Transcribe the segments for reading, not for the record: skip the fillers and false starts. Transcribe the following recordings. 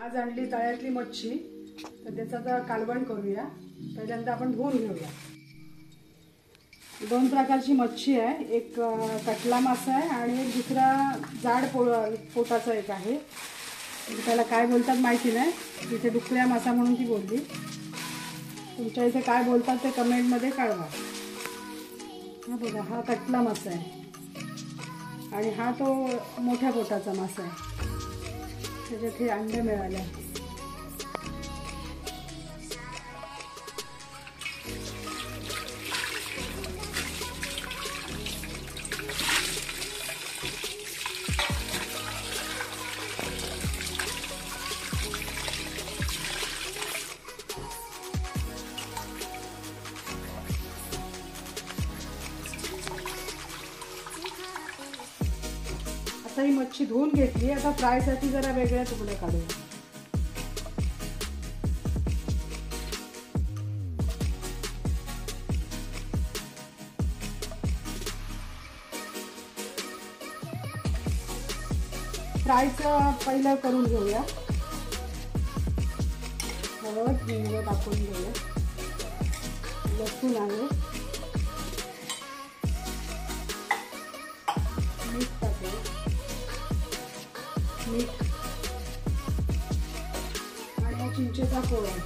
आज आणली तळ्यातली मच्छी, तर त्याचं आता कालवण करूया। पहिल्यांदा आपण धुवून घेऊया। दोन प्रकारची मच्छी आहे, एक कटला मासा आहे आणि एक दुसरा जाड पोटाचा एक आहे। त्याला काय बोलतात माहिती नाही, तिथे डुकऱ्या मासा म्हणून ती बोलली। तुमच्या इथे काय बोलतात ते कमेंटमध्ये कळवा। हा बघा, हा कटला मासा आहे आणि हा तो मोठ्या पोटाचा मासा आहे। त्याच्यात हे अंडे मिळाले। आता ही मच्छी धुवून घेतली। आता फ्रायसाठी जरा वेगळ्या तुकडे काढूया। फ्रायचं पहिलं करून घेऊया। हळद हिंग टाकून घेऊया। लसूण आहे, मीठ टाकूया, मीठ आणि चिंचेचा कोळ आहे।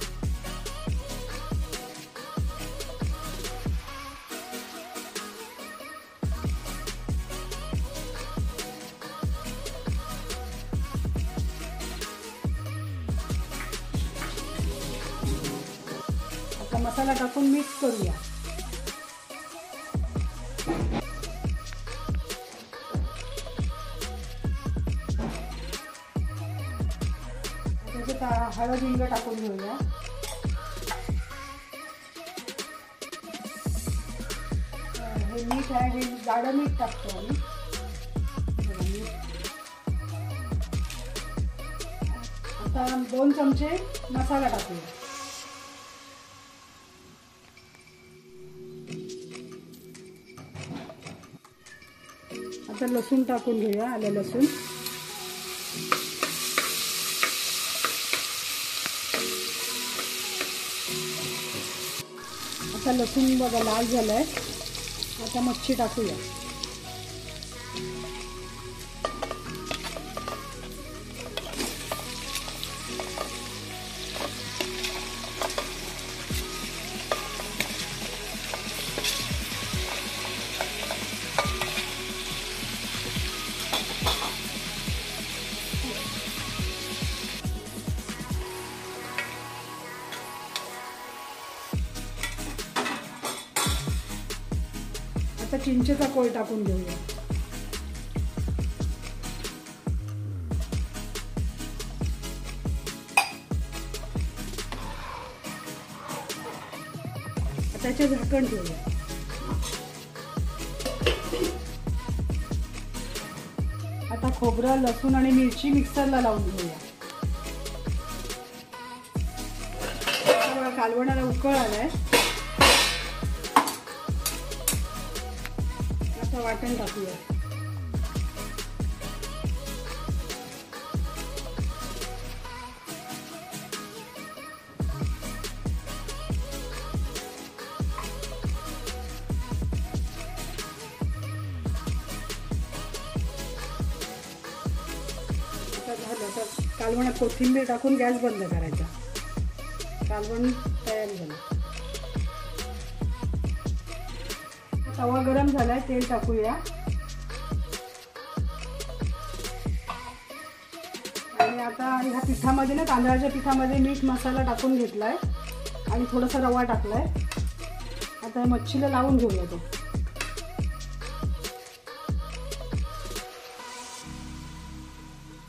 आता मसाला टाकून मिक्स करूया। त्याच्यात हळद हिंग टाकून घेऊया। हे मीठ आहे, हे जाडं मीठ टाकतो आम्ही। आता 2 चमचे मसाला टाकूया। आता लसूण टाकून घेऊया, आलं लसूण। आता लसूण बघा लाल झालाय। आता मच्छी टाकूया। आता चिंचेचा कोळ टाकून घेऊया। त्याचे झाकण ठेवूया। आता खोबरं, लसूण आणि मिरची मिक्सरला लावून घेऊया। कालवणाला उकळ आलाय। आता वाटण टाकूया। आता झालं, तर कालवणात कोथिंबीर टाकून गॅस बंद करायचा। कालवण तयार झालं। तवा गरम झालाय, तेल टाकूया आणि आता ह्या पिठामध्ये ना, तांदळाच्या पिठामध्ये मीठ मसाला टाकून घेतलाय आणि थोडासा रवा टाकलाय। आता मच्छीला लावून घेऊया तो।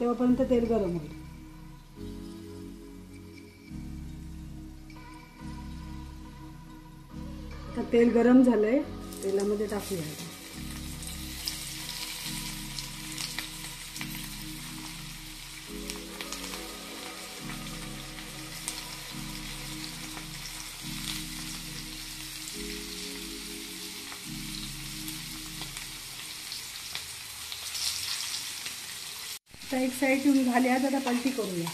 तेव्हापर्यंत तेल गरम होईल। आता तेल गरम झालंय, तेलामध्ये टाकूया। तर एक साईड झाली आहे, आता पलटी करूया।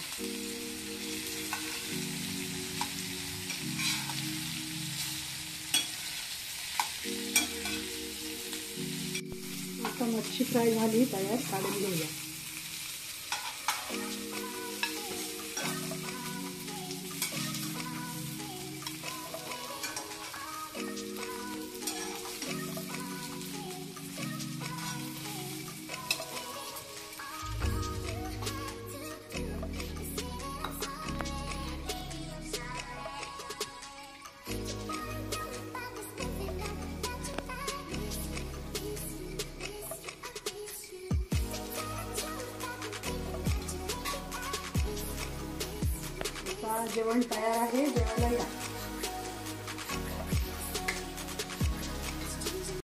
आता मच्छी फ्राय झाली तयार, काढून घेऊया. जेवण तयार आहे, जेवायला या.